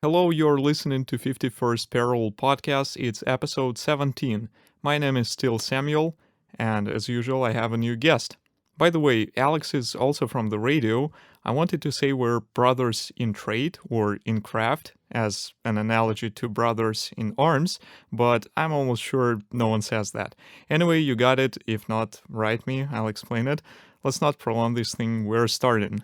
Hello, you're listening to 51st Parallel Podcast. It's episode 17. My name is still Samuel, and as usual, I have a new guest. By the way, Alex is also from the radio. I wanted to say we're brothers in trade or in craft, as an analogy to brothers in arms, but I'm almost sure no one says that. Anyway, you got it. If not, write me, I'll explain it. Let's not prolong this thing, we're starting.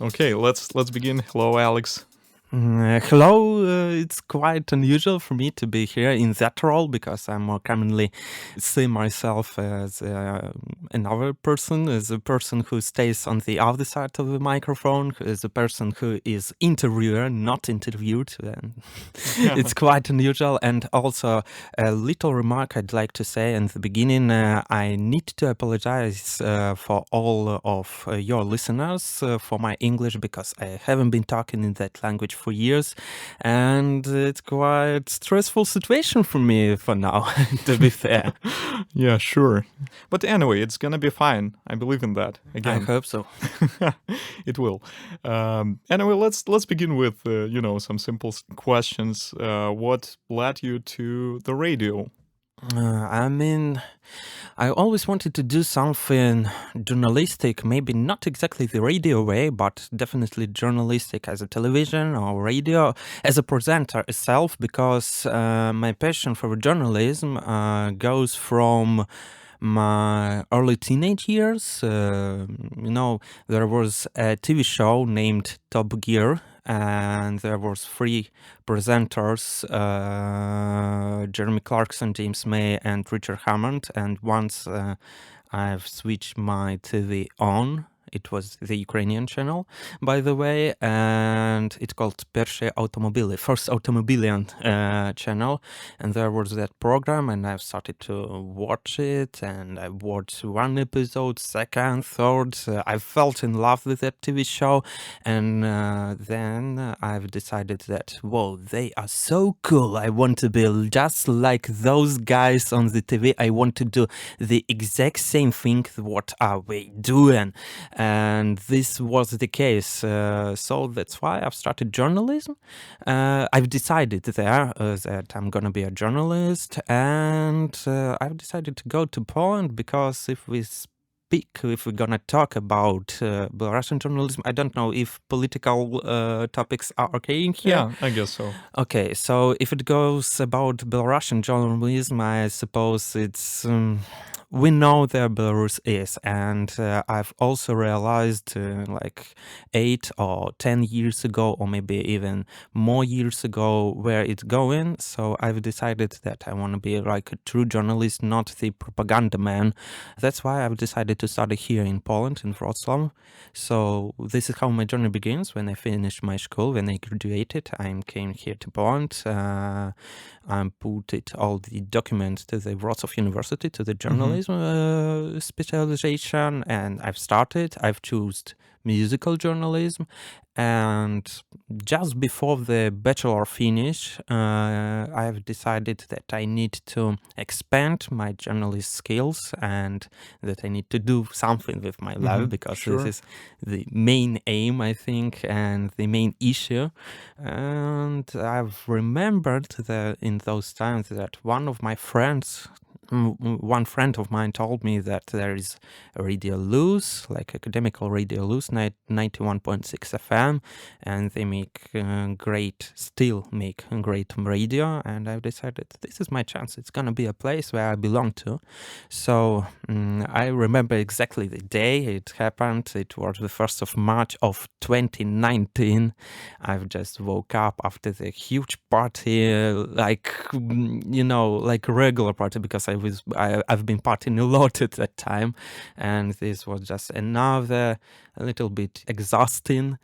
Okay, let's begin. Hello, Alex. Hello, it's quite unusual for me to be here in that role because I more commonly see myself as another person, as a person who stays on the other side of the microphone, as a person who is interviewer, not interviewed. And it's quite unusual. And also a little remark I'd like to say in the beginning, I need to apologize for all of your listeners for my English because I haven't been talking in that language for years, and it's quite stressful situation for me for now, to be fair. Yeah, sure. But anyway, it's gonna be fine. I believe in that. Again, I hope so. it will. Anyway, let's begin with some simple questions. What led you to the radio? I always wanted to do something journalistic, maybe not exactly the radio way, but definitely journalistic as a television or radio, as a presenter itself, because my passion for journalism goes from my early teenage years. There was a TV show named Top Gear, and there was three presenters, Jeremy Clarkson, James May, and Richard Hammond. And once I've switched my TV on, it was the Ukrainian channel, by the way, and it's called Pierwsze Automobile, First Automobilian channel. And there was that program, and I've started to watch it, and I watched one episode, second, third. I felt in love with that TV show, and then I've decided that, whoa, they are so cool. I want to be just like those guys on the TV. I want to do the exact same thing. What are they doing? And this was the case. So that's why I've started journalism. I've decided there that I'm going to be a journalist, and I've decided to go to Poland because if we're going to talk about Belarusian journalism, I don't know if political topics are okay in here. Yeah, I guess so. Okay, so if it goes about Belarusian journalism, I suppose it's... we know where Belarus is, and I've also realized like 8 or 10 years ago, or maybe even more years ago, where it's going. So I've decided that I want to be like a true journalist, not the propaganda man. That's why I've decided to study here in Poland, in Wrocław. So this is how my journey begins. When I finished my school, when I graduated, I came here to Poland. I put all the documents to the Wrocław University, to the journalism specialization, and I've chosen musical journalism. And just before the bachelor finish, I've decided that I need to expand my journalist skills and that I need to do something with my life, because this is the main aim, I think, and the main issue. And I've remembered that in those times that one friend of mine told me that there is a Radio Luz, like academical Radio Luz, 91.6 FM, and they still make great radio, and I've decided this is my chance. It's gonna be a place where I belong to. So I remember exactly the day it happened. It was the 1st of March of 2019. I've just woke up after the huge party, like a regular party, because I've been partying a lot at that time, and this was just another a little bit exhausting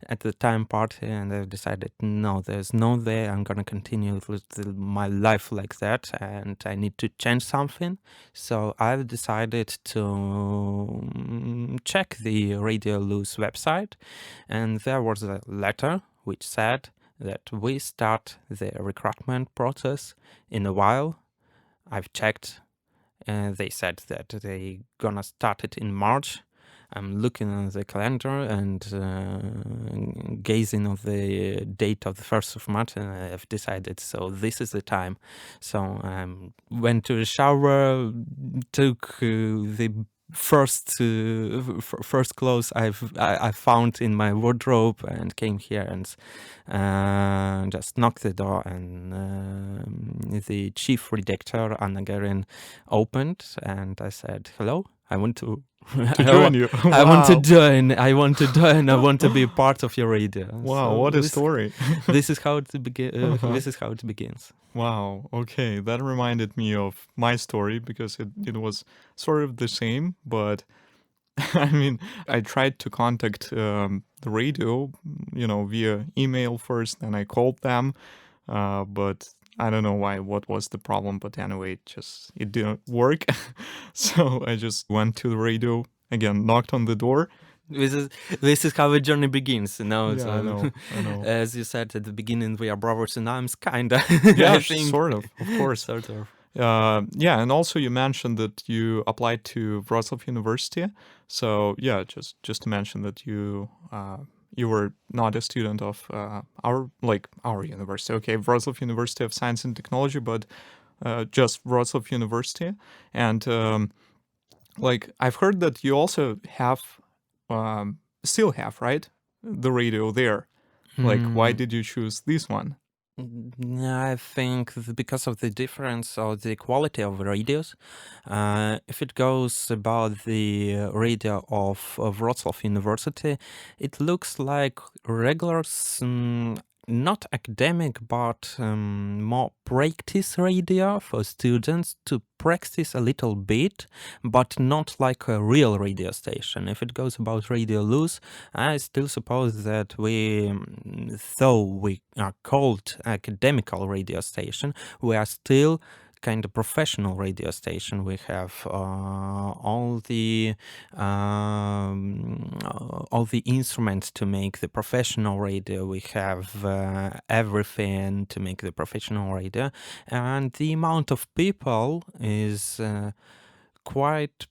at the time party, and I've decided no, there's no way I'm gonna continue with my life like that, and I need to change something. So I've decided to check the Radio Luz website, and there was a letter which said that we start the recruitment process in a while. I've checked they said that they gonna start it in March. I'm looking at the calendar and gazing on the date of the 1st of March, and I have decided, so this is the time. So I went to the shower, took the first clothes I found in my wardrobe, and came here and just knocked the door, and the chief redactor Anna Gerin opened, and I said, "Hello, I want to." To join you. I want to Wow. join. I want to join. I want to be a part of your radio. Wow, So what a story. this is how it begin. Uh-huh. This is how it begins. Wow, okay. That reminded me of my story because it was sort of the same, but I mean, I tried to contact the radio, via email first, then I called them, but I don't know why, what was the problem, but anyway, it didn't work. So I just went to the radio, again, knocked on the door. This is how the journey begins. Yeah, So, I know. as you said at the beginning, we are brothers in arms, kinda. Yeah, I think. sort of course. Sort of. Yeah, and also you mentioned that you applied to Wrocław University. So yeah, just to mention that you were not a student of our university. Okay, Wrocław University of Science and Technology, but just Wrocław University. And I've heard that you also have, still have, right, the radio there. Like, why did you choose this one? I think because of the difference or the quality of radios. If it goes about the radio of Wrocław University, it looks like regular, not academic, but more practice radio for students to practice a little bit, but not like a real radio station. If it goes about Radio Luz, I still suppose that though we are called academical radio station, we are still kind of professional radio station. We have all the instruments to make the professional radio. We have everything to make the professional radio, and the amount of people is quite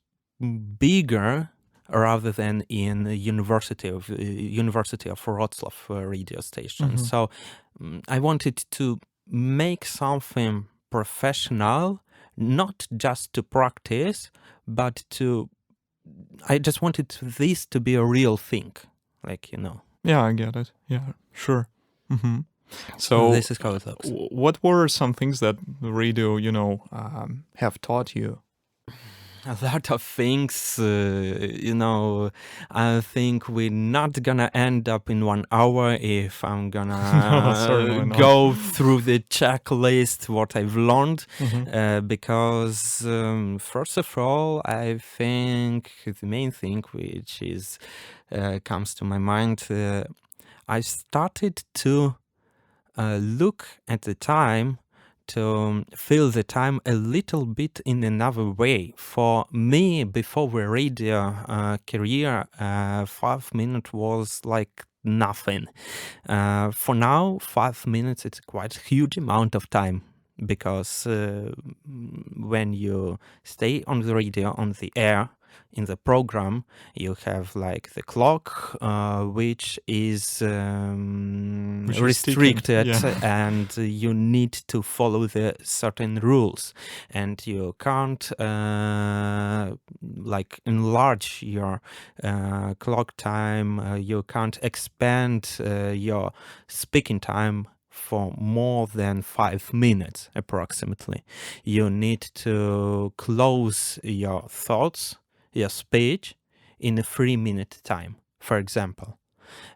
bigger rather than in the University of Wrocław radio station. Mhm. So I wanted to make something professional, not just to practice, but I just wanted this to be a real thing, Yeah, I get it. Yeah, sure. So this is how it looks. What were some things that the radio, have taught you? A lot of things, I think we're not gonna end up in 1 hour if I'm No, certainly gonna not. go through the checklist, what I've learned, because first of all, I think the main thing which is comes to my mind, I started to look at the time, to feel the time a little bit in another way. For me, before the radio career, 5 minutes was like nothing. For now, 5 minutes is quite a huge amount of time, because when you stay on the radio, on the air, in the program, you have like the clock, which is restricted, and you need to follow the certain rules, and you can't enlarge your clock time. You can't expand your speaking time for more than 5 minutes approximately. You need to close your thoughts, your speech, in a 3-minute time, for example.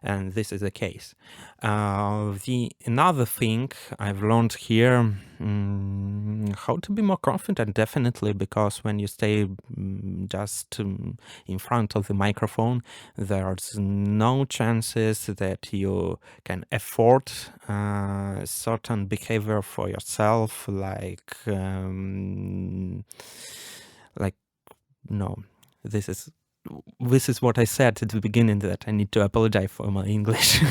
And this is the case. Another thing I've learned here, how to be more confident, definitely, because when you stay just in front of the microphone, there's no chances that you can afford certain behavior for yourself, no, this is this is what I said at the beginning, that I need to apologize for my English.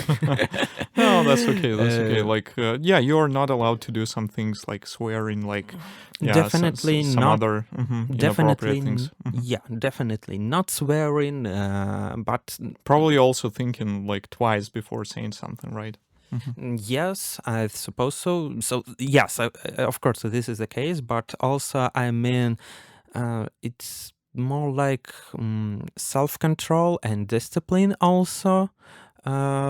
No, that's okay. That's okay. Uh, Like, yeah, you're not allowed to do some things like swearing, like, yeah, Definitely some not. other inappropriate things. Yeah, definitely not swearing, but Probably also thinking like twice before saying something, right? yes, I suppose so. So yes, of course, this is the case, but also, I mean, it's more like self-control and discipline also,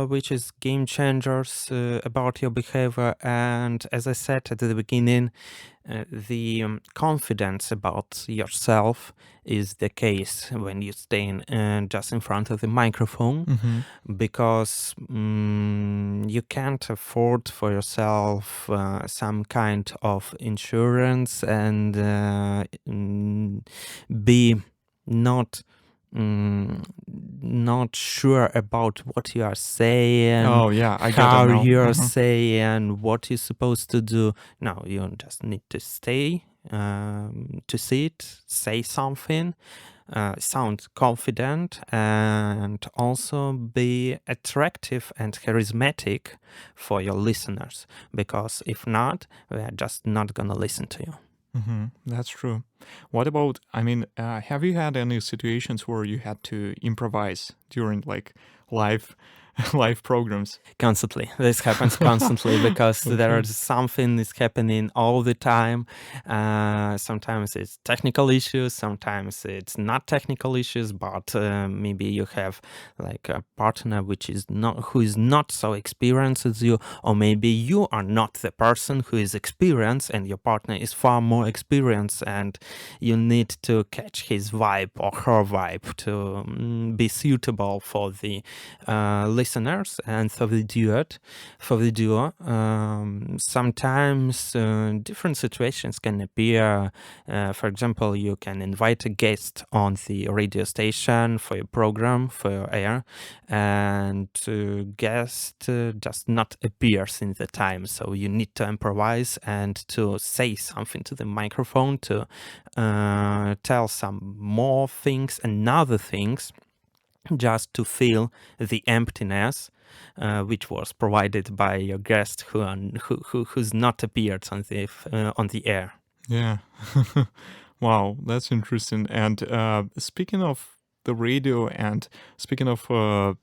which is game changers about your behavior. And as I said at the beginning, the confidence about yourself is the case when you stand just in front of the microphone, because you can't afford for yourself some kind of insurance and be not not sure about what you are saying, Oh, yeah, I get it how now. you're saying, what you're supposed to do. No, you just need to stay, to sit, say something, sound confident, and also be attractive and charismatic for your listeners. Because if not, they're just not gonna listen to you. That's true. What about, I mean, have you had any situations where you had to improvise during like live live programs? Constantly. This happens constantly because Okay. there's something is happening all the time. Sometimes it's technical issues, sometimes it's not technical issues, but maybe you have like a partner who is not so experienced as you, or maybe you are not the person who is experienced and your partner is far more experienced, and you need to catch his vibe or her vibe to be suitable for the listeners and for the duo. Sometimes different situations can appear. For example, you can invite a guest on the radio station for your program, for your air, and guest just not appears in the time. So you need to improvise and to say something to the microphone, to tell some more things and other things, just to fill the emptiness which was provided by your guest who's not appeared on the air. Yeah. Wow, that's interesting. And speaking of the radio and speaking of,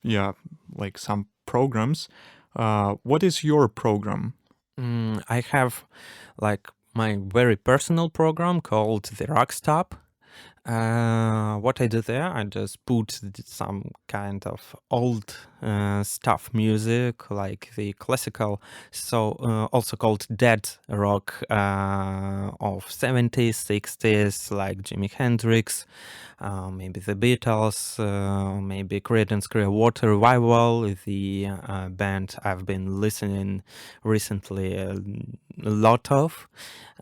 yeah, like some programs, what is your program? I have like my very personal program called the Rock Stop. What I do there, I just put some kind of old stuff music, like the classical, so also called dead rock of 70s, 60s, like Jimi Hendrix, maybe the Beatles, maybe Creedence Clearwater Revival, the band I've been listening recently a lot of.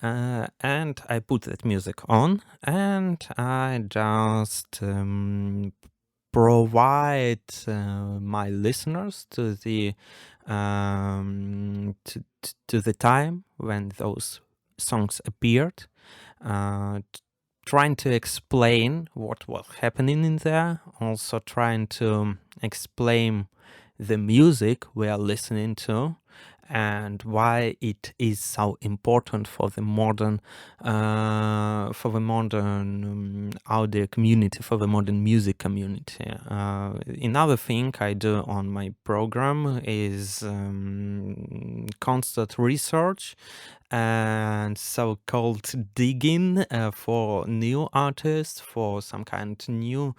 And I put that music on, and I just provide my listeners to the to the time when those songs appeared, trying to explain what was happening in there, also trying to explain the music we are listening to and why it is so important for the modern audio community, for the modern music community. Another thing I do on my program is constant research and so-called digging for new artists, for some kind of new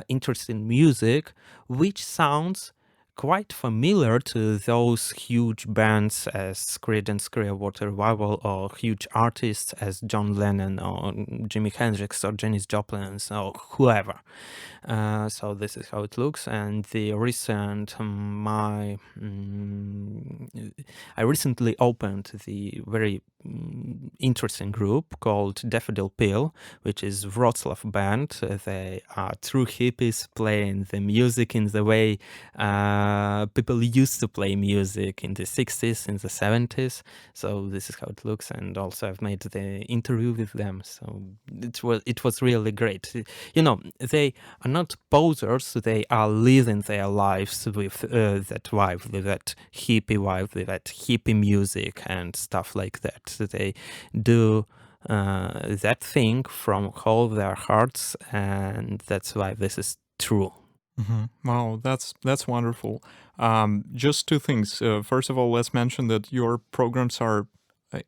interesting music, which sounds quite familiar to those huge bands as Creedence Clearwater Revival, or huge artists as John Lennon or Jimi Hendrix or Janis Joplin or whoever. So this is how it looks. And the recent I recently opened the very interesting group called Daffodil Pill, which is Wroclaw band. They are true hippies playing the music in the way people used to play music in the 60s, in the 70s. So this is how it looks. And also I've made the interview with them. So it was really great. You know, they are not posers. They are living their lives with that vibe, with that hippie vibe, with that hippie music and stuff like that. So they do that thing from all their hearts, and that's why this is true. Wow, that's wonderful. Just two things. First of all, let's mention that your programs are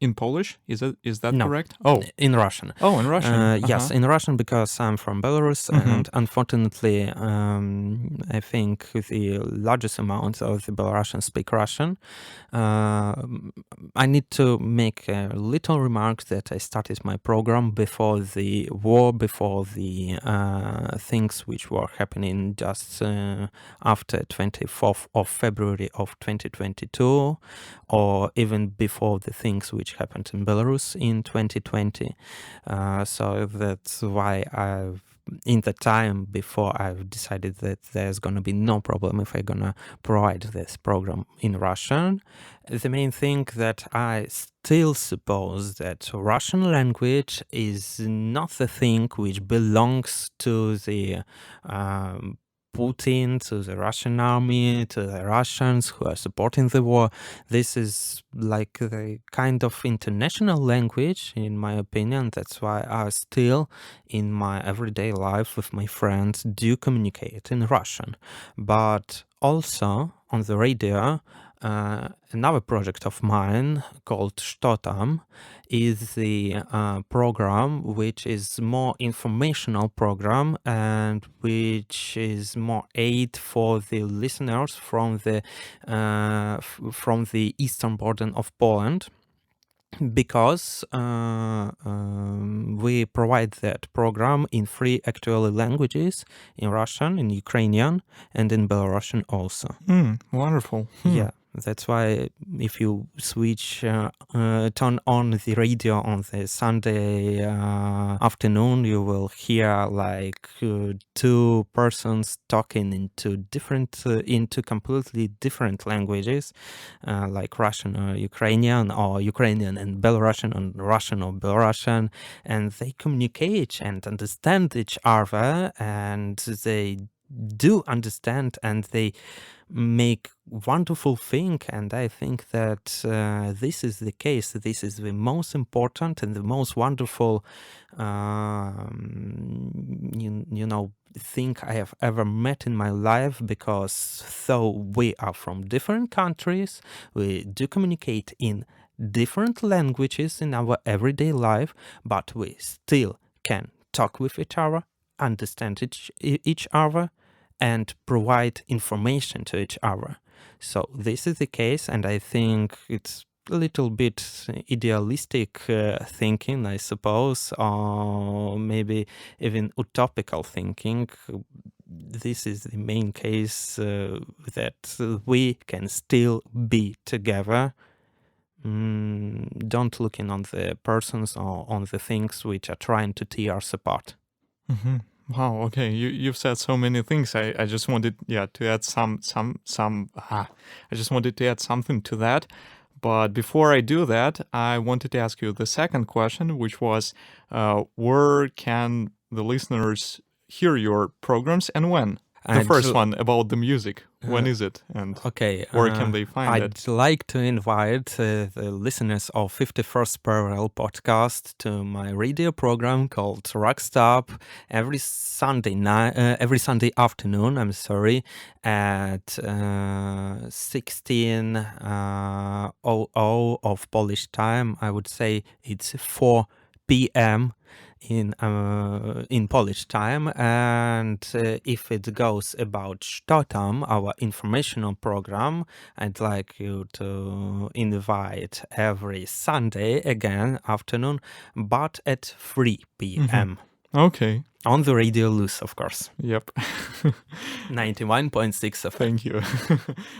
in Polish. Is that No, correct? Oh, in Russian. in Russian. Yes, in Russian, because I'm from Belarus, and unfortunately, I think the largest amount of the Belarusians speak Russian. I need to make a little remark that I started my program before the war, before the things which were happening just after 24th of February of 2022, or even before the things which happened in Belarus in 2020. So that's why in the time before, I've decided that there's gonna be no problem if I'm gonna provide this program in Russian. The main thing that I still suppose that Russian language is not the thing which belongs to the Putin, to the Russian army, to the Russians who are supporting the war. This is like the kind of international language, in my opinion. That's why I still, in my everyday life with my friends, do communicate in Russian. But also on the radio, another project of mine called Что там is the program which is more informational program, and which is more aid for the listeners from the eastern border of Poland, because we provide that program in three actual languages: in Russian, in Ukrainian, and in Belarusian also. Wonderful. Yeah, that's why if you switch, turn on the radio on the Sunday afternoon, you will hear like two persons talking into completely different languages, like Russian or Ukrainian and Belarusian, and Russian or Belarusian, and they communicate and understand each other, and they do understand, and they make wonderful thing. And I think that this is the case. This is the most important and the most wonderful thing I have ever met in my life, because though we are from different countries, we do communicate in different languages in our everyday life, but we still can talk with each other, understand each other, and provide information to each other. So this is the case, and I think it's a little bit idealistic thinking, I suppose, or maybe even utopical thinking. This is the main case that we can still be together. Don't looking on the persons or on the things which are trying to tear us apart. Wow. Okay. You've said so many things. I just wanted, to add I just wanted to add something to that. But before I do that, I wanted to ask you the second question, which was, where can the listeners hear your programs and when? The first one about the music. When is it? And where can they find it? I'd like to invite the listeners of 51st Parallel podcast to my radio program called Rockstop every Sunday afternoon, at 16:00 of Polish time. I would say it's 4 p.m. in Polish time, and if it goes about Что там, our informational program, I'd like you to invite every Sunday again afternoon, but at 3 p.m. Okay. On the Radio Loose, of course. Yep. 91.6 of Thank you.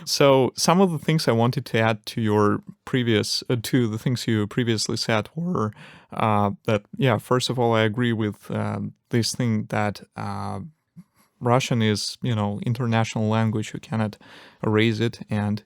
So some of the things I wanted to add to your previous, to the things you previously said were that, first of all, I agree with this thing that Russian is, international language. You cannot erase it. And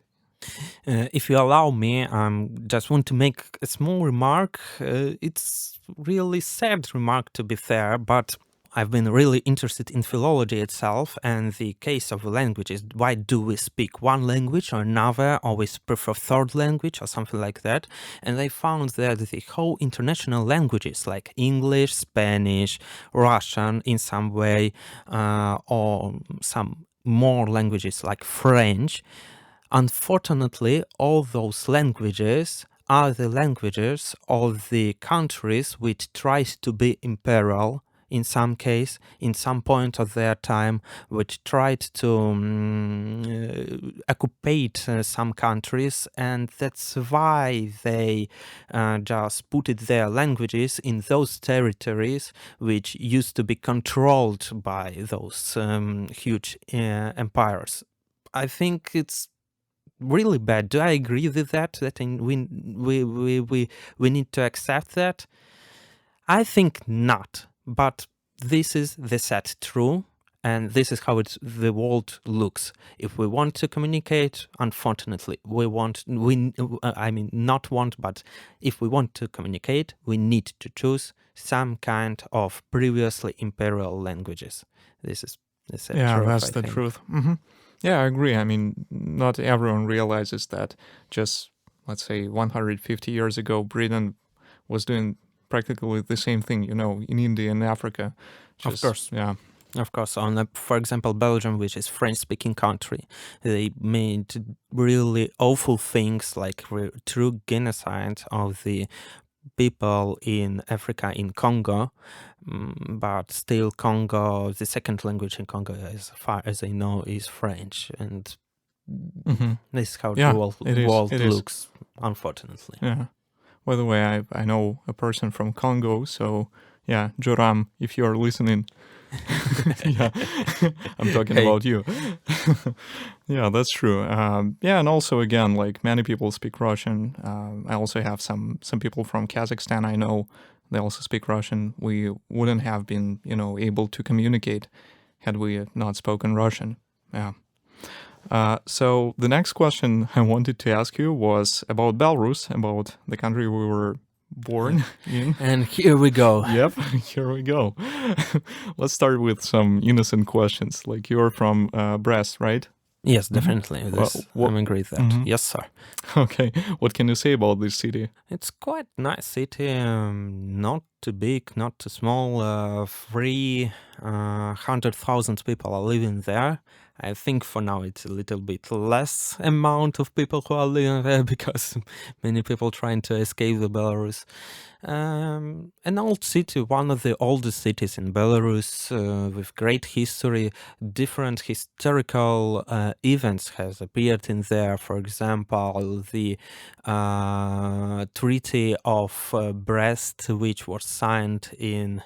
If you allow me, I just want to make a small remark. It's really sad remark, to be fair, but I've been really interested in philology itself and the case of languages. Why do we speak one language or another, or we prefer third language or something like that? And I found that the whole international languages like English, Spanish, Russian in some way, or some more languages like French, unfortunately, all those languages are the languages of the countries which tried to be imperial in some case, in some point of their time, which tried to occupy some countries, and that's why they just put their languages in those territories which used to be controlled by those huge empires. I think it's really bad. Do I agree with that? That we need to accept that? I think not. But this is the sad truth, and this is how the world looks. If we want to communicate, unfortunately, not want, but if we want to communicate, we need to choose some kind of previously imperial languages. This is the sad truth, that's the truth. Yeah, I agree. I mean, not everyone realizes that just, let's say, 150 years ago, Britain was doing practically the same thing, in India and Africa. Of course. Yeah. Of course. For example, Belgium, which is French-speaking country, they made really awful things like true genocide of the people in Africa, in Congo, but still Congo, the second language in Congo, as far as I know, is French, and this is how the world looks, unfortunately. Yeah. By the way, I know a person from Congo, so yeah, Joram, if you're listening, yeah, I'm talking about you. Yeah, that's true. Yeah, and also again, like many people speak Russian. I also have some people from Kazakhstan I know, they also speak Russian. We wouldn't have been, able to communicate had we not spoken Russian. Yeah. So the next question I wanted to ask you was about Belarus, about the country we were born in. And here we go. Yep, here we go. Let's start with some innocent questions. Like you're from Brest, right? Yes, definitely. I'm agree with that. Yes, sir. Okay. What can you say about this city? It's quite nice city. Not too big, not too small. 300,000 people are living there. I think for now it's a little bit less amount of people who are living there because many people trying to escape the Belarus. An old city, one of the oldest cities in Belarus, with great history. Different historical events has appeared in there. For example, the Treaty of Brest, which was signed in,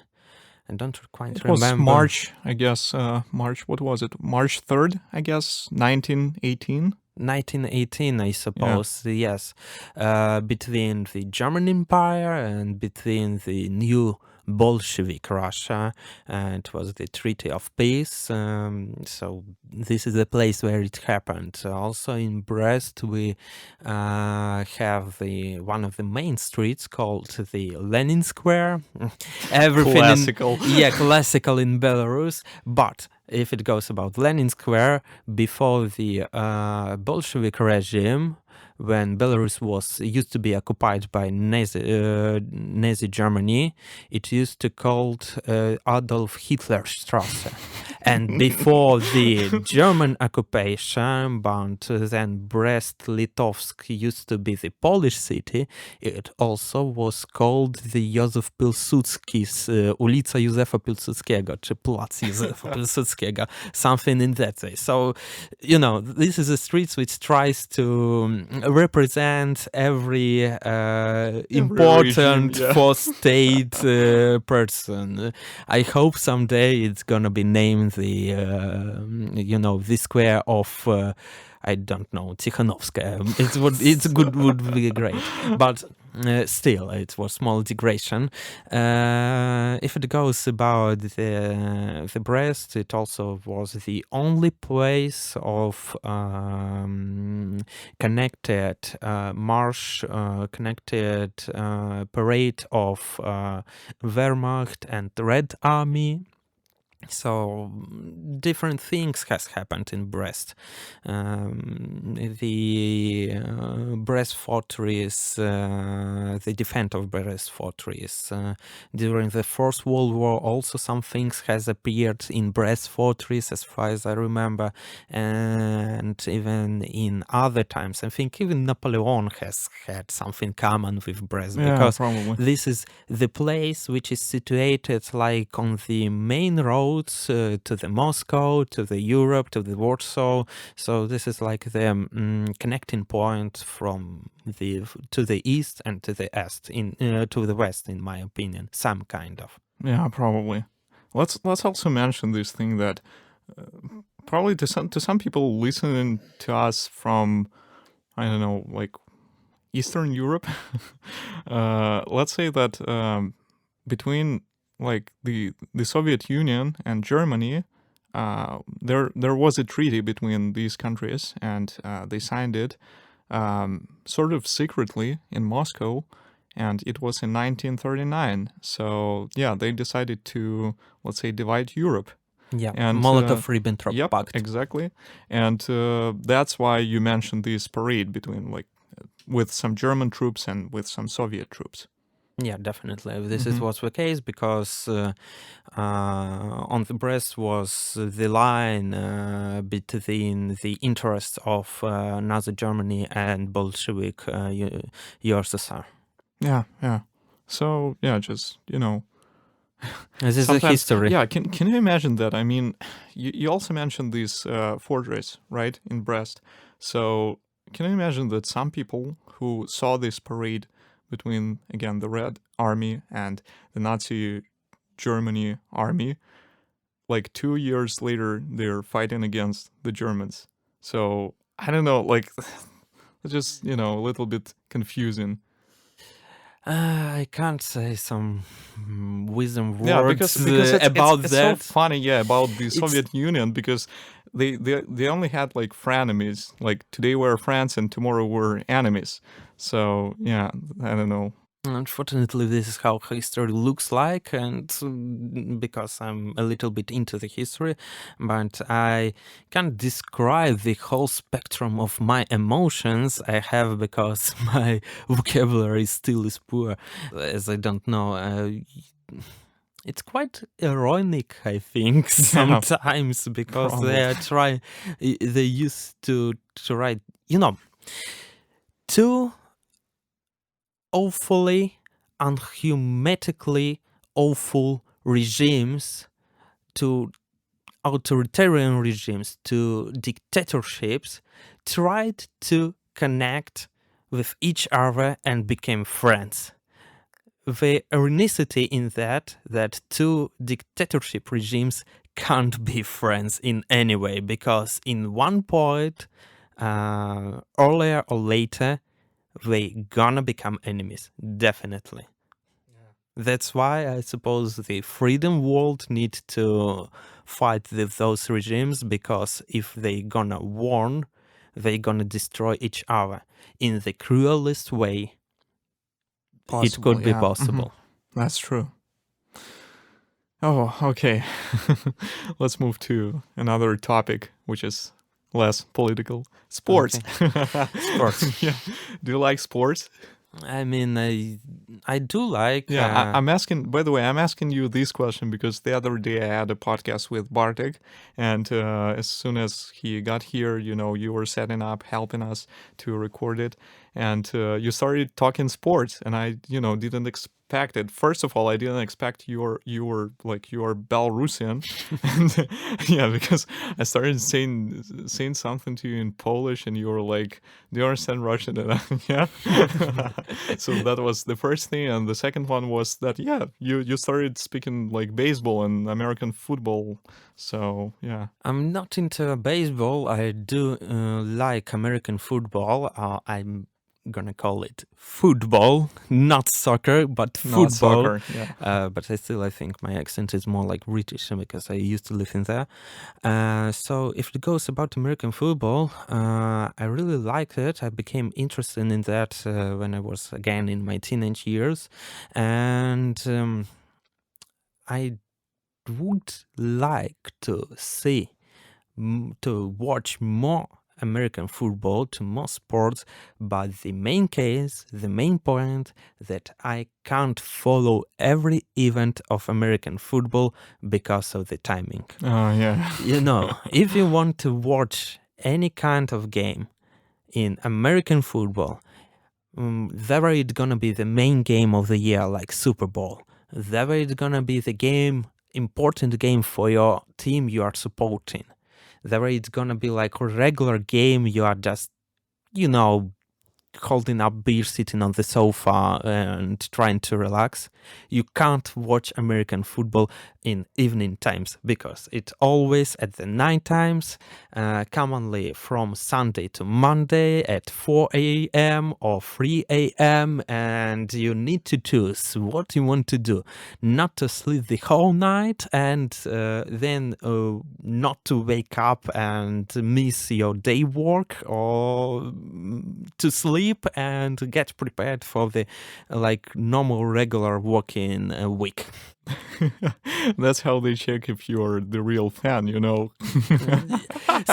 I don't quite remember. It was March, I guess. March, what was it? March 3rd, I guess, 1918? 1918, I suppose, yes. Between the German Empire and between the new Bolshevik Russia, and it was the Treaty of Peace. So this is the place where it happened. Also in Brest, we have one of the main streets called the Lenin Square. Everything classical. Classical in Belarus. But if it goes about Lenin Square, before the Bolshevik regime, when Belarus used to be occupied by Nazi Germany, it used to called Adolf Hitler Strasse. And before the German occupation, but then Brest-Litovsk used to be the Polish city, it also was called the Józef Pilsudski's ulica Józefa Pilsudskiego, czy Plac Józefa Pilsudskiego, something in that way. So, this is a street which tries to represent every important for state person. I hope someday it's gonna be named the the square of I don't know, Tikhanovskaya. Would be great, but still, it was small digression. If it goes about the Brest, it also was the only place of connected march, connected parade of Wehrmacht and Red Army. So different things has happened in Brest. The Brest fortress, the defense of Brest fortress during the First World War. Also, some things has appeared in Brest fortress, as far as I remember, and even in other times. I think even Napoleon has had something common with Brest, because probably. this is the place which is situated like on the main roads to the Moscow, to the Europe, to the Warsaw. So this is like the connecting point from to the east and to the east, to the west, in my opinion, some kind of. Yeah, probably. Let's also mention this thing that probably to some people listening to us from, I don't know, like Eastern Europe. Let's say that between like the Soviet Union and Germany, there was a treaty between these countries, and they signed it sort of secretly in Moscow, and it was in 1939. So yeah, they decided to, let's say, divide Europe. Yeah, And Molotov-Ribbentrop yep, Pact. exactly. And that's why you mentioned this parade between with some German troops and with some Soviet troops. Yeah, definitely. This is what's the case, because on the Brest was the line between the interests of Nazi Germany and Bolshevik USSR. Yeah. So yeah, just This is a history. Yeah, can you imagine that? I mean, you also mentioned this fortress, right, in Brest. So can you imagine that some people who saw this parade between, again, the Red Army and the Nazi Germany army, like 2 years later, they're fighting against the Germans. So I don't know, like, it's just, a little bit confusing. I can't say some wisdom words because about it's that. so funny, yeah, about the Soviet Union, because they only had like frenemies. Like today we're friends and tomorrow we're enemies. So yeah, I don't know. Unfortunately, this is how history looks like, and because I'm a little bit into the history, but I can't describe the whole spectrum of my emotions I have, because my vocabulary still is poor, as I don't know. It's quite ironic, I think, sometimes, because Probably. they used to write, two awfully, unhumanically awful regimes, to authoritarian regimes, to dictatorships, tried to connect with each other and became friends. The ironicity in that two dictatorship regimes can't be friends in any way, because in one point, earlier or later, they gonna become enemies, definitely. That's why I suppose the freedom world need to fight with those regimes, because if they gonna warn, they gonna destroy each other in the cruelest way it could be possible. That's true. Oh, okay. Let's move to another topic, which is less political. Sports. Okay. Sports. Yeah. Do you like sports? I mean, I do like. Yeah, I'm asking. By the way, I'm asking you this question because the other day I had a podcast with Bartek, and as soon as he got here, you were setting up, helping us to record it, and you started talking sports, and I, didn't expect expect it. First of all, I didn't expect you were Belarusian, and yeah, because I started saying something to you in Polish, and you were like, "Do you understand Russian?" And yeah, so that was the first thing, and the second one was that you started speaking like baseball and American football. So yeah, I'm not into baseball. I do like American football. I'm gonna call it football, not soccer, but not football. soccer. Yeah. But I think my accent is more like British because I used to live in there. So if it goes about American football, I really liked it. I became interested in that when I was again in my teenage years, and I would like to see to watch more American football, to more sports, but the main case, the main point that I can't follow every event of American football because of the timing. Oh yeah. You know, if you want to watch any kind of game in American football, there it's gonna be the main game of the year, like Super Bowl. There it's gonna be the important game for your team you are supporting. There it's gonna be like a regular game you are just, holding up beer, sitting on the sofa and trying to relax. You can't watch American football in evening times because it's always at the night times, commonly from Sunday to Monday at 4 a.m. or 3 a.m. and you need to choose what you want to do. Not to sleep the whole night and then not to wake up and miss your day work, or to sleep and get prepared for the normal regular working week. That's how they check if you're the real fan, you know.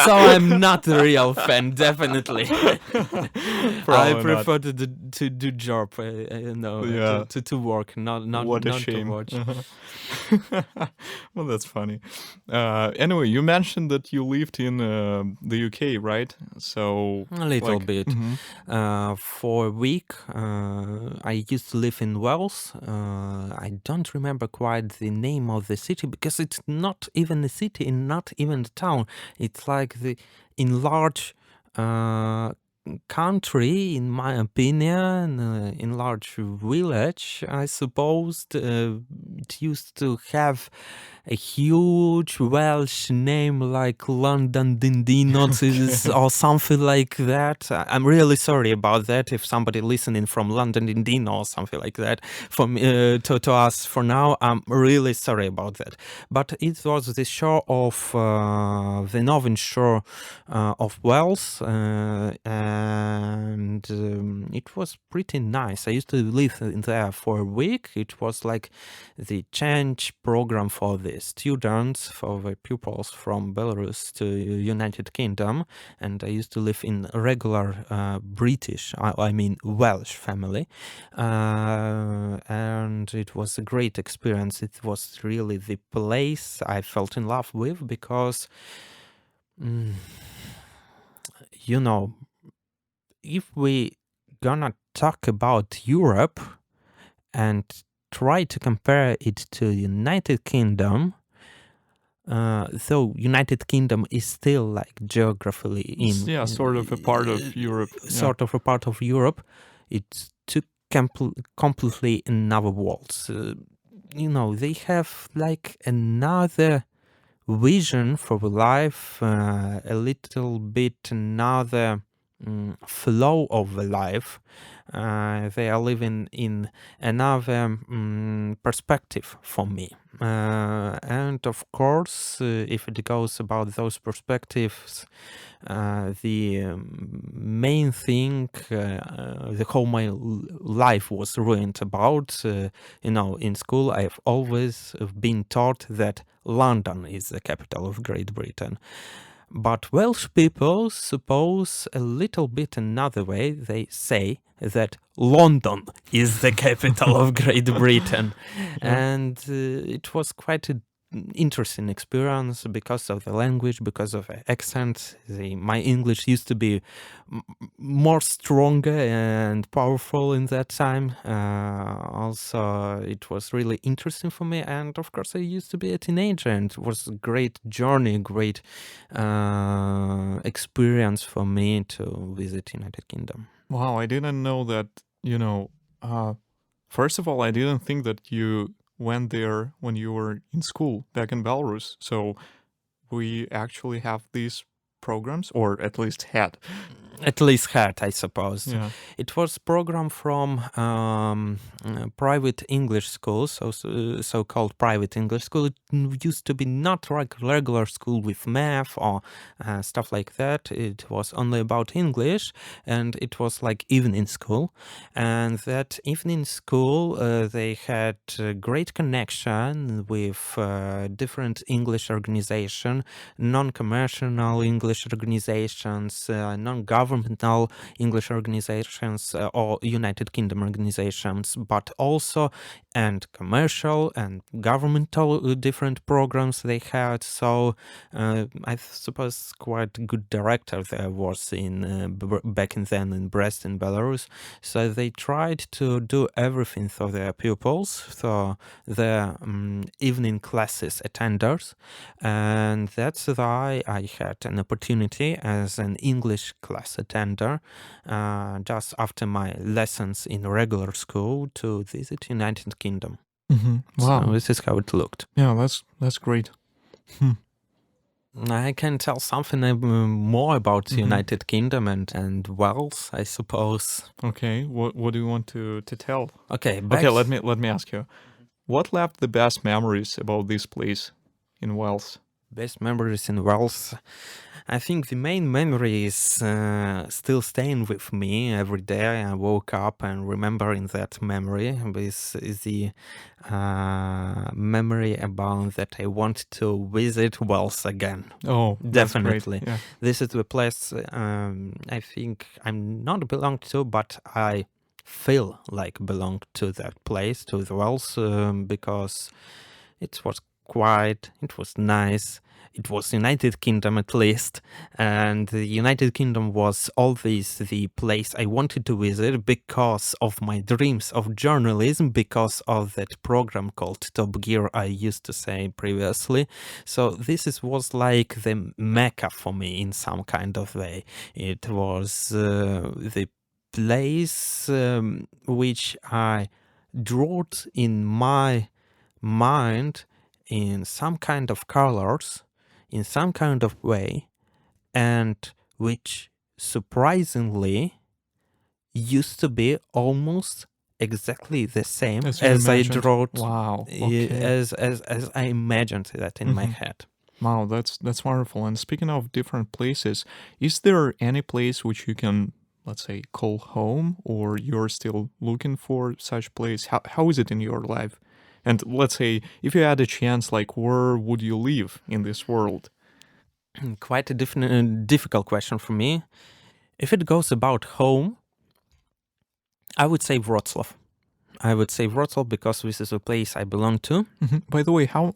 So I'm not the real fan, definitely. I prefer to do job, to work, not what a not shame. to watch. Well, that's funny. Anyway, you mentioned that you lived in the UK, right? So A little bit. For a week, I used to live in Wales. I don't remember quite the name of the city because it's not even a city and not even a town. It's like the enlarged country, in my opinion, enlarged village, I suppose. It used to have a huge Welsh name like London Dindinos or something like that. I'm really sorry about that if somebody listening from London Dindino or something like that from to us for now. I'm really sorry about that. But it was the shore of the northern shore of Wales, and it was pretty nice. I used to live in there for a week. It was like the change program for the students, for the pupils from Belarus to United Kingdom, and I used to live in a regular British, I mean Welsh family, and it was a great experience. It was really the place I felt in love with because, if we gonna talk about Europe and try to compare it to United Kingdom, though United Kingdom is still like geographically sort of a part of Europe. Sort of a part of Europe. It's two completely another worlds. They have like another vision for life, a little bit another flow of the life. They are living in another perspective for me. And of course, if it goes about those perspectives, the main thing, the whole my life was ruined about. In school, I've always been taught that London is the capital of Great Britain. But Welsh people suppose a little bit another way. They say that London is the capital of Great Britain. And it was quite a interesting experience because of the language, because of the accent. My English used to be more stronger and powerful in that time. Also, it was really interesting for me, and of course, I used to be a teenager, and it was a great journey, great experience for me to visit United Kingdom. Wow, I didn't know that, first of all, I didn't think that you went there when you were in school back in Belarus. So we actually have these programs, or at least had. At least had, I suppose. Yeah. It was program from private English schools, so-called private English school. It used to be not like regular school with math or stuff like that. It was only about English, and it was like evening school. And that evening school, they had a great connection with different English organization, non-commercial English organizations, non-governmental English organizations or United Kingdom organizations, but also and commercial and governmental different programs they had. So I suppose quite good director there was in back then in Brest in Belarus. So they tried to do everything for their pupils, for their evening classes attenders, and that's why I had an opportunity as an English class attender just after my lessons in regular school to visit United Kingdom. Wow. So this is how it looked. Yeah, that's great. I can tell something more about United Kingdom and Wales, I suppose. Okay, what do you want to tell? Okay, Okay, let me ask you. What left the best memories about this place in Wales? Best memories in Wales. I think the main memory is still staying with me every day. I woke up and remembering that memory. This is the memory about that I want to visit Wales again. Oh, definitely. That's great. Yeah. This is the place I think I'm not belong to, but I feel like belong to that place, to the Wales, because it was quiet, it was nice. It was United Kingdom at least, and the United Kingdom was always the place I wanted to visit because of my dreams of journalism, because of that program called Top Gear I used to say previously. So this was like the Mecca for me in some kind of way. It was the place which I drew in my mind in some kind of colors, in some kind of way, and which surprisingly used to be almost exactly the same as I drew. Wow. Okay. As I imagined that in my head. Wow, that's wonderful. And speaking of different places, is there any place which you can, let's say, call home, or you're still looking for such place? How is it in your life? And let's say, if you had a chance, like, where would you live in this world? Quite a difficult question for me. If it goes about home, I would say Wrocław. I would say Wrocław because this is a place I belong to. By the way, how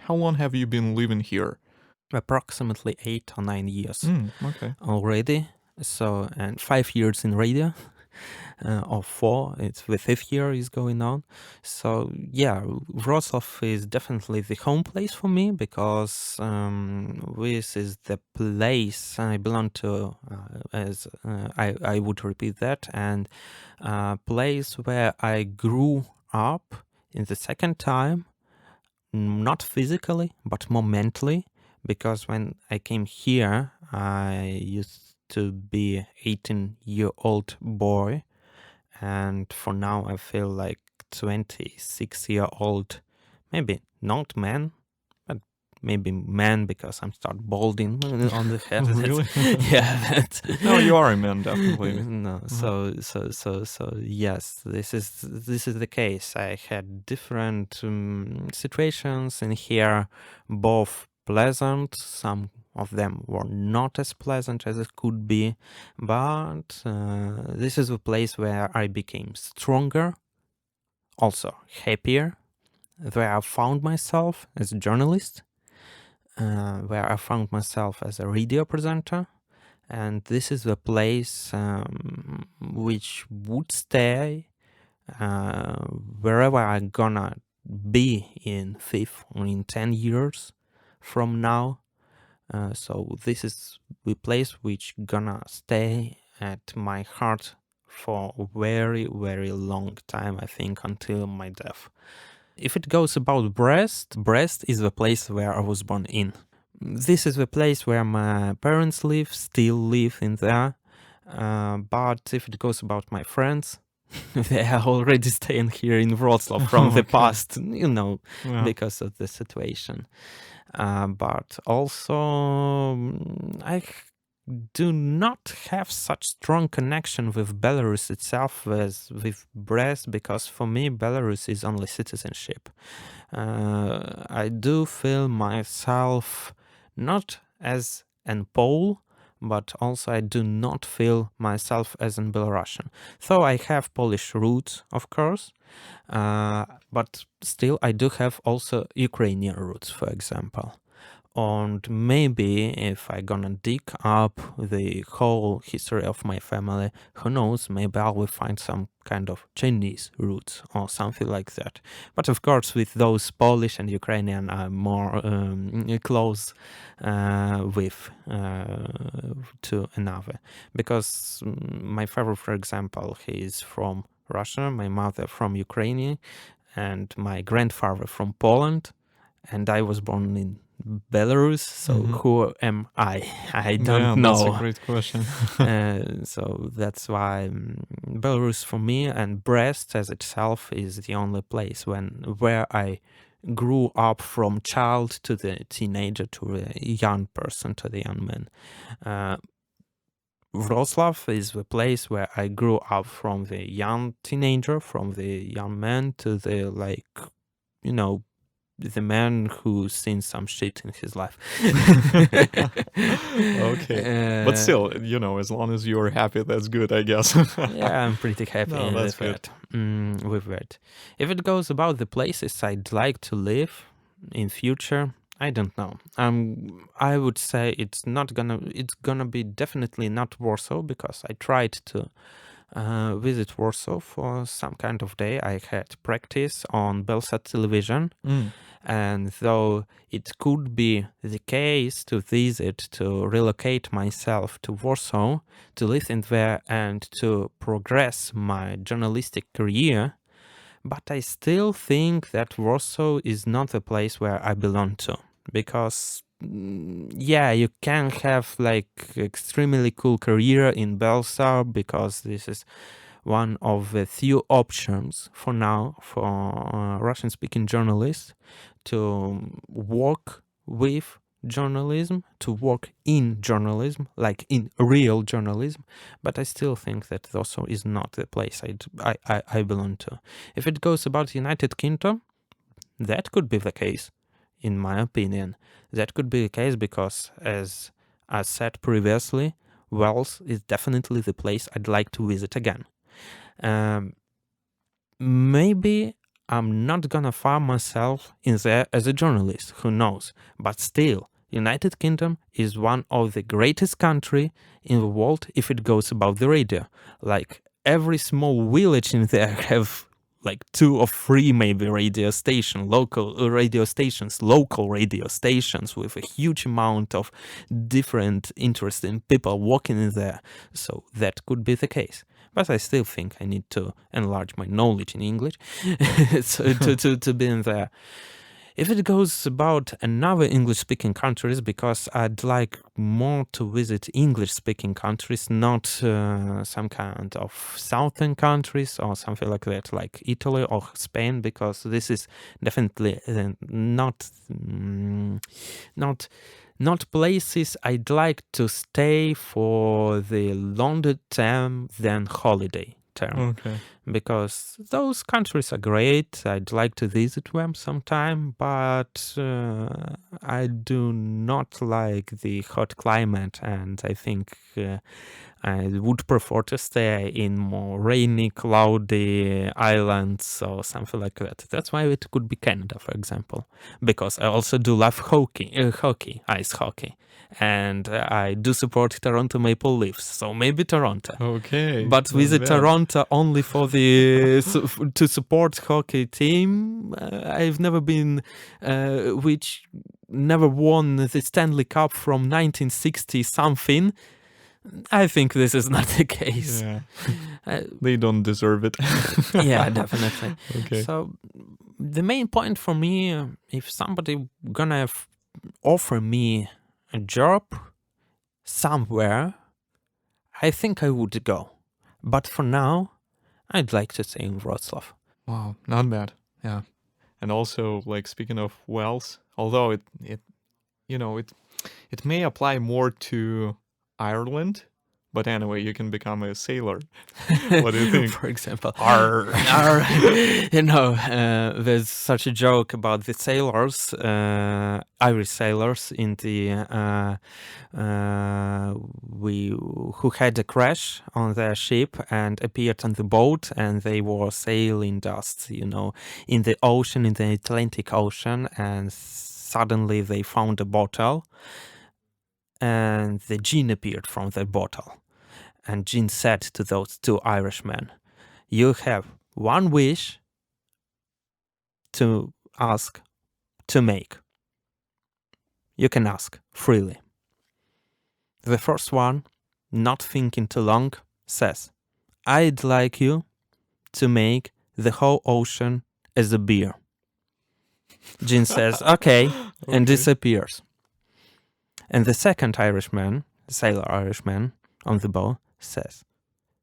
long have you been living here? Approximately 8 or 9 years Okay. already. So, and 5 years in radio. Or 4, it's the 5th year is going on. So yeah, Wrocław is definitely the home place for me because this is the place I belong to, as I would repeat that, and place where I grew up in the second time, not physically, but more mentally, because when I came here, I used to be 18-year-old boy, and for now I feel like 26-year-old, maybe not man, but maybe man because I'm start balding on the head. Really? Yeah. No, you are a man, definitely. No, so yes, this is the case. I had different situations in here, both pleasant, some of them were not as pleasant as it could be, but this is a place where I became stronger, also happier, where I found myself as a journalist, where I found myself as a radio presenter. And this is the place which would stay wherever I'm gonna be in 5 or in 10 years from now. So this is the place which gonna stay at my heart for a very, very long time, I think, until my death. If it goes about Brest, Brest is the place where I was born in. This is the place where my parents live, still live in there. But if it goes about my friends, they are already staying here in Wrocław from the past, because of the situation. But also, I do not have such strong connection with Belarus itself as with Brest, because for me, Belarus is only citizenship. I do feel myself not as an Pole, but also I do not feel myself as an Belarusian. So I have Polish roots, of course, but still I do have also Ukrainian roots, for example. And maybe if I'm gonna dig up the whole history of my family, who knows, maybe I will find some kind of Chinese roots or something like that. But of course, with those Polish and Ukrainian, I'm more close with to another. Because my father, for example, he is from Russia, my mother from Ukraine, and my grandfather from Poland, and I was born in Belarus, so who am I? I don't know. That's a great question. So that's why Belarus for me, and Brest as itself is the only place where I grew up from child to the teenager to the young person to the young man. Wrocław is the place where I grew up from the young teenager, from the young man to the the man who's seen some shit in his life. Okay. But still, as long as you're happy, that's good, I guess. Yeah, I'm pretty happy that's good. With that. If it goes about the places I'd like to live in future, I don't know. I would say it's gonna be definitely not Warsaw, because I tried to visit Warsaw for some kind of day. I had practice on Belsat television. And though it could be the case to visit, to relocate myself to Warsaw, to live in there and to progress my journalistic career, but I still think that Warsaw is not the place where I belong to. Because, you can have extremely cool career in Belsat, because this is one of the few options for now for Russian-speaking journalists to work with journalism, to work in journalism, like in real journalism. But I still think that Warsaw is not the place I belong to. If it goes about United Kingdom, that could be the case, in my opinion. That could be the case because, as I said previously, Wales is definitely the place I'd like to visit again. Maybe I'm not gonna find myself in there as a journalist, who knows, but still, United Kingdom is one of the greatest country in the world if it goes about the radio. Like, every small village in there have 2 or 3 maybe local radio stations with a huge amount of different interesting people working in there. So that could be the case. But I still think I need to enlarge my knowledge in English so to be in there. If it goes about another English-speaking countries, because I'd like more to visit English-speaking countries, not some kind of southern countries or something like that, like Italy or Spain, because this is definitely not places I'd like to stay for the longer term than holiday term. Okay. because those countries are great. I'd like to visit them sometime, but I do not like the hot climate, and I think I would prefer to stay in more rainy, cloudy islands or something like that. That's why it could be Canada, for example, because I also do love ice hockey, and I do support Toronto Maple Leafs, so maybe Toronto. Okay. But visit Toronto only for the to support hockey team. I've never been, which never won the Stanley Cup from 1960 something. I think this is not the case. Yeah. They don't deserve it. Yeah, definitely. Okay. So the main point for me, if somebody gonna offer me a job somewhere, I think I would go. But for now, I'd like to stay in Wrocław. Wow, not bad. Yeah. And also, like, speaking of wells, although it you know, it may apply more to Ireland, but anyway, you can become a sailor. What do you think? For example, Arr. there's such a joke about the sailors, Irish sailors in the who had a crash on their ship and appeared on the boat, and they were sailing just, in the ocean, in the Atlantic Ocean, and suddenly they found a bottle, and the gin appeared from the bottle. And Jean said to those two Irishmen, "You have one wish to ask, to make. You can ask freely." The first one, not thinking too long, says, "I'd like you to make the whole ocean as a beer." Jean says, "Okay," and disappears. And the second Irishman, the sailor Irishman on the boat, says,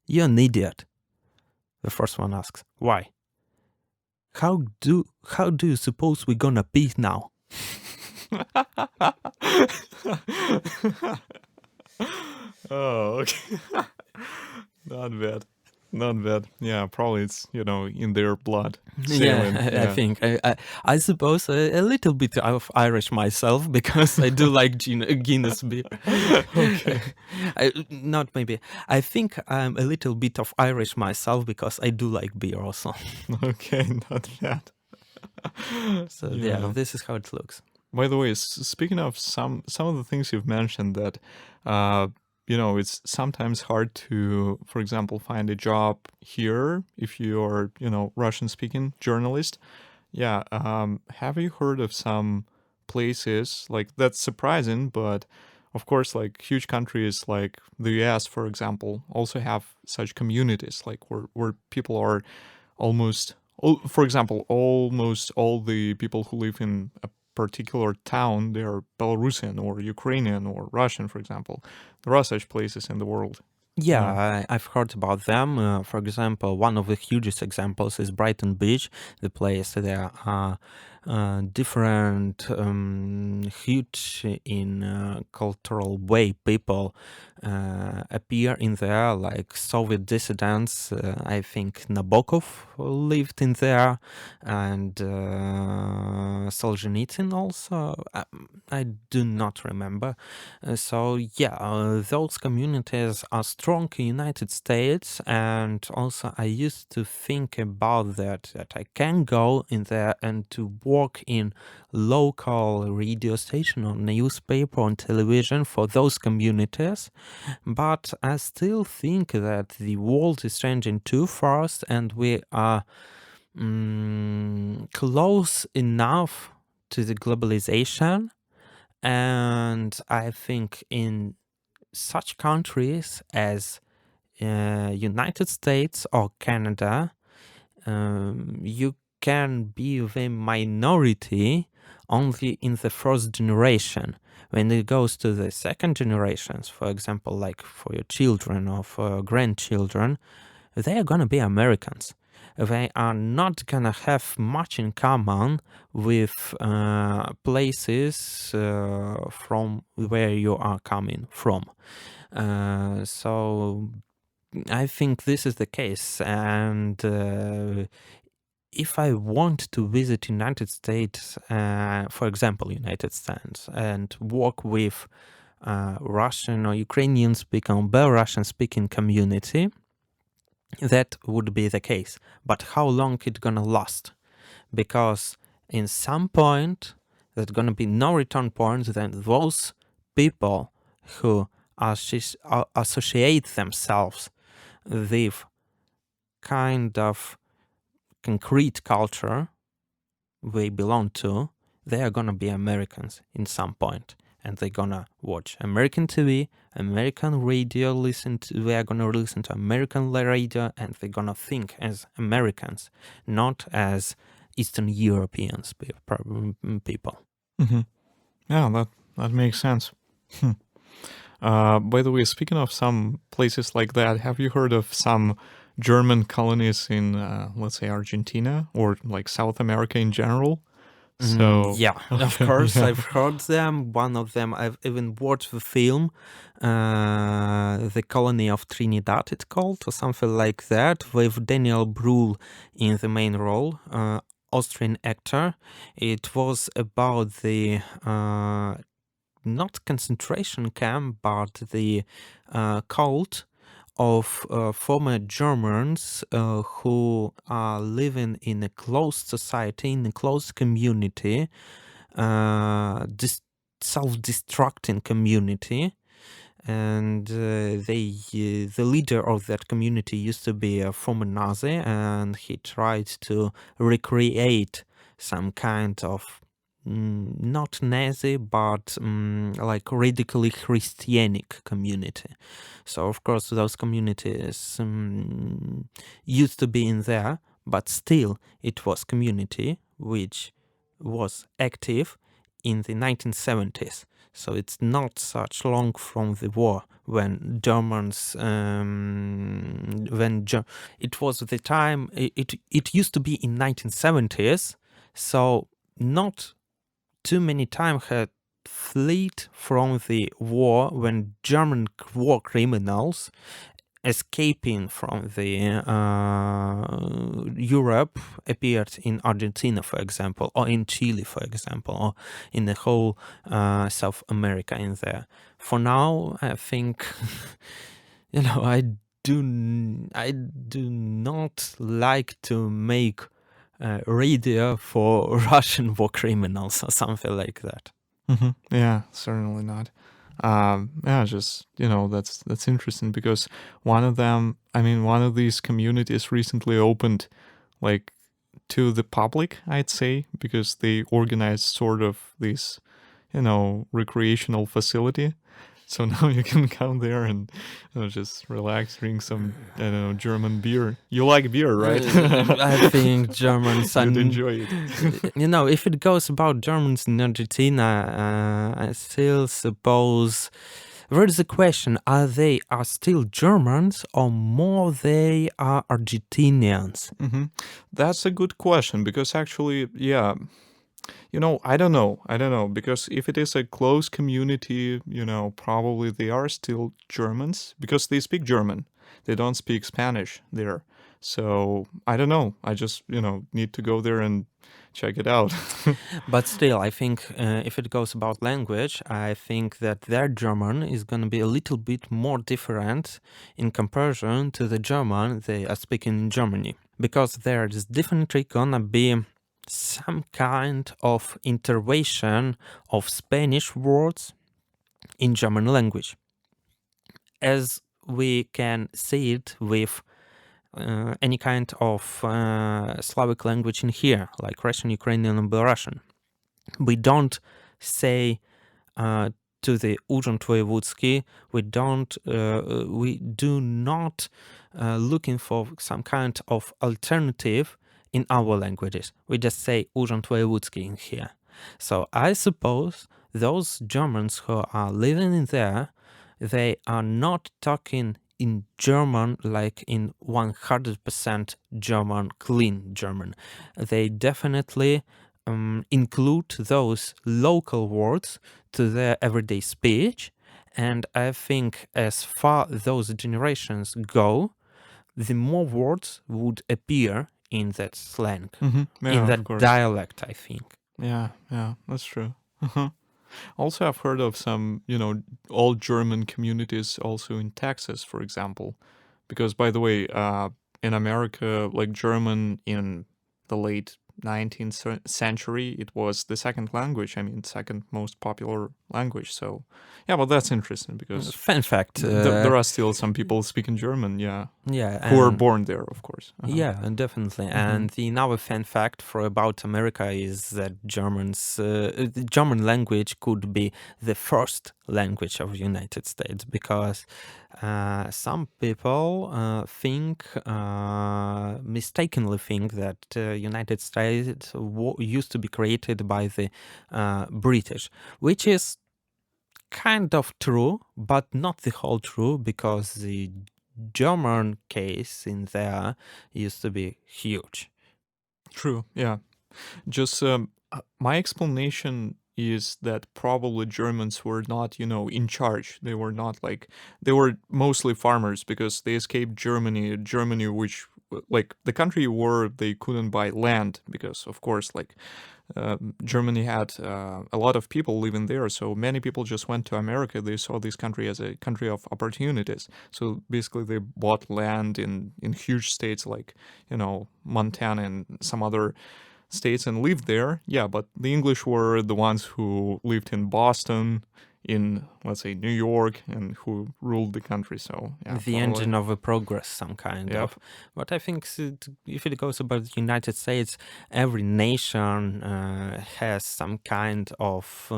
"You're an idiot." The first one asks, "Why?" How do you suppose we're gonna be now?" Oh, okay. Not bad. Not bad. Yeah, probably it's, in their blood. Sailing. I think. I suppose a little bit of Irish myself, because I do like Guinness beer. Okay. Not maybe. I think I'm a little bit of Irish myself, because I do like beer also. Okay, not bad. So yeah, this is how it looks. By the way, speaking of some of the things you've mentioned, that it's sometimes hard to, for example, find a job here if you're, Russian-speaking journalist. Yeah, have you heard of some places like that's surprising, but of course, like huge countries like the US, for example, also have such communities, like where people are almost, for example, almost all the people who live in a particular town, they are Belarusian or Ukrainian or Russian, for example. There are such places in the world. Yeah, I've heard about them. For example, one of the hugest examples is Brighton Beach, the place there are different huge in cultural way people appear in there, like Soviet dissidents. I think Nabokov lived in there, and Solzhenitsyn also. I do not remember. So yeah, those communities are strong in United States, and also I used to think about that I can go in there and to work in local radio station or newspaper on television for those communities, but I still think that the world is changing too fast, and we are close enough to the globalization. And I think in such countries as United States or Canada, you can be the minority only in the first generation. When it goes to the second generations, for example, like for your children or for your grandchildren, they are gonna be Americans. They are not gonna have much in common with places from where you are coming from. So I think this is the case, and if I want to visit United States, for example, United States, and work with Russian or Ukrainian speaking or Belarusian speaking community, that would be the case. But how long it gonna last? Because in some point there's gonna be no return point. Then those people who associate themselves with kind of concrete culture they belong to, they are gonna be Americans in some point, and they're gonna watch American TV, American radio, they are gonna listen to American radio, and they're gonna think as Americans, not as Eastern Europeans people. Mm-hmm. Yeah, that makes sense. By the way, speaking of some places like that, have you heard of some German colonies in, let's say, Argentina or like South America in general? So yeah, of course, yeah. I've heard them. One of them, I've even watched the film, The Colony of Trinidad, it's called, or something like that, with Daniel Brühl in the main role, Austrian actor. It was about the not concentration camp, but the cult of former Germans who are living in a closed society, in a closed community, self-destructing community. And the leader of that community used to be a former Nazi, and he tried to recreate some kind of not Nazi, but like radically Christianic community. So of course those communities used to be in there, but still it was community which was active in the 1970s. So it's not such long from the war when Germans, it was the time, it used to be in 1970s, so not too many time had fled from the war when German war criminals escaping from the Europe appeared in Argentina, for example, or in Chile, for example, or in the whole South America in there. For now, I think, I do not like to make radio for Russian war criminals or something like that. Mm-hmm. Yeah, certainly not. Yeah, just that's interesting because one of these communities recently opened like to the public, I'd say, because they organized sort of this recreational facility. So now you can come there and just relax, drink some, German beer. You like beer, right? I think Germans would enjoy it. If it goes about Germans in Argentina, I still suppose there is a question: are they still Germans, or more they are Argentinians? Mm-hmm. That's a good question because actually, yeah. I don't know, because if it is a close community, probably they are still Germans because they speak German. They don't speak Spanish there. So I don't know. I just, need to go there and check it out. But still, I think if it goes about language, I think that their German is going to be a little bit more different in comparison to the German they are speaking in Germany. Because there is definitely going to be some kind of intervention of Spanish words in German language, as we can see it with any kind of Slavic language in here, like Russian, Ukrainian, and Belarusian. We don't say to the Urząd Wojewódzki, we do not looking for some kind of alternative in our languages. We just say Urząd Wojewódzki in here. So I suppose those Germans who are living in there, they are not talking in German like in 100% German, clean German. They definitely include those local words to their everyday speech, And I think as far those generations go, the more words would appear in that slang, in Yeah, of that course. dialect, I think. Yeah, that's true. Also, I've heard of some, old German communities also in Texas, for example. Because, by the way, in America, like German in the late 19th century, it was the second language. I mean, second most popular language. So, yeah, well, that's interesting because Fun fact. there are still some people speaking German, yeah, Yeah, who were and born there, of course. yeah, definitely. And the another fun fact for about America is that the German language could be the first language of the United States because some people mistakenly think that United States used to be created by the British, which is kind of true, but not the whole true because the German case in there used to be huge. True, yeah. Just my explanation is that probably Germans were not, in charge. They were not like they were mostly farmers because they escaped Germany. Germany, which like the country where they couldn't buy land because, of course, like Germany had a lot of people living there, so many people just went to America. They saw this country as a country of opportunities. So basically, they bought land in huge states like Montana and some other states and lived there. Yeah, but the English were the ones who lived in Boston, in let's say New York, and who ruled the country. So yeah, The probably. engine of a progress, some kind Yeah. of. But I think if it goes about the United States, every nation has some kind of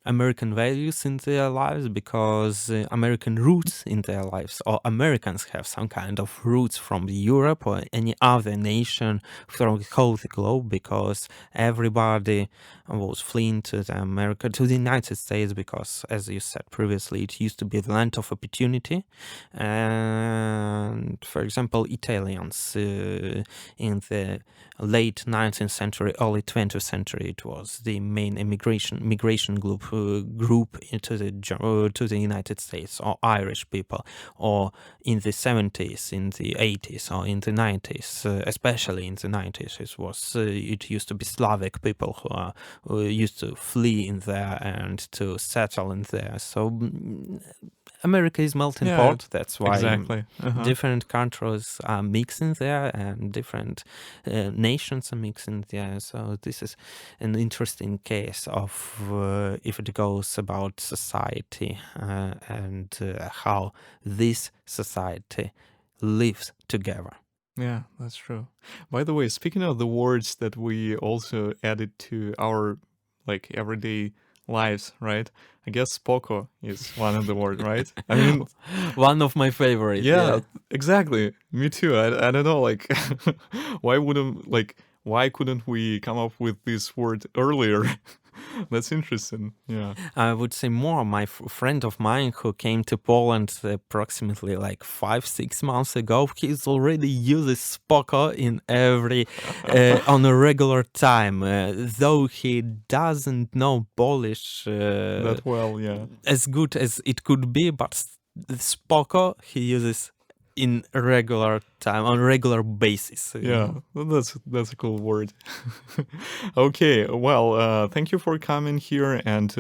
American values in their lives because American roots in their lives, or Americans have some kind of roots from Europe or any other nation from the whole globe because everybody was fleeing to the United States because, as you said previously, it used to be the land of opportunity. And for example, Italians in the late 19th century, early 20th century, it was the main migration group into to the United States, or Irish people, or in the 70s, in the 80s, or in the 90s, especially in the 90s, it used to be Slavic people who used to flee in there and to settle in there. So America is melting pot. That's why exactly. different countries are mixing there and different nations are mixing there. So this is an interesting case of if it goes about society and how this society lives together. Yeah, that's true. By the way, speaking of the words that we also added to our like everyday lives, right? I guess spoko is one of the words, right? I mean, one of my favorites. yeah, exactly. Me too. I don't know, like, why couldn't we come up with this word earlier? That's interesting. Yeah. I would say more. My friend of mine who came to Poland approximately like 5-6 months ago, he's already uses spoko in every on a regular time, though he doesn't know Polish that well. Yeah. as good as it could be, but spoko he uses in regular time, on regular basis. Yeah, that's a cool word. Okay, well, thank you for coming here. And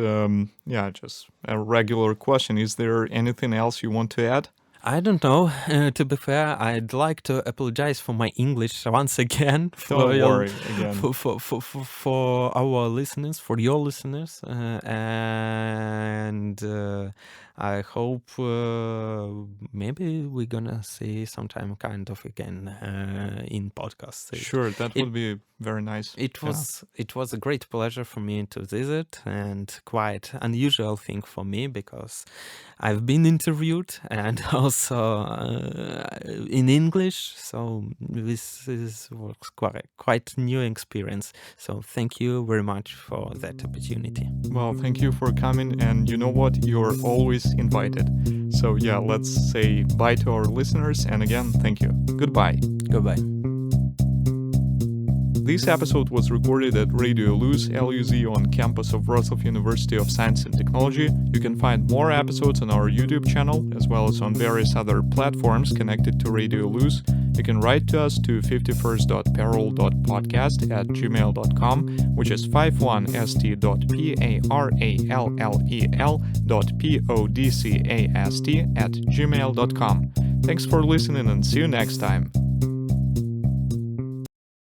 yeah, just a regular question: is there anything else you want to add? I don't know. To be fair, I'd like to apologize for my English once again Don't worry again. for our listeners, for your listeners, and I hope maybe we're gonna see sometime kind of again in podcast. Sure, that would be very nice. It was a great pleasure for me to visit, and quite unusual thing for me because I've been interviewed and also in English, so this was quite new experience. So thank you very much for that opportunity. Well, thank you for coming, and you know what? You're always invited. So yeah, let's say bye to our listeners, and again, thank you. Goodbye. Goodbye. This episode was recorded at Radio Luz, LUZ, on campus of Wrocław University of Science and Technology. You can find more episodes on our YouTube channel, as well as on various other platforms connected to Radio Luz. You can write to us to 51st.parallel.podcast@gmail.com, which is 51st.parallel.podcast@gmail.com. Thanks for listening and see you next time.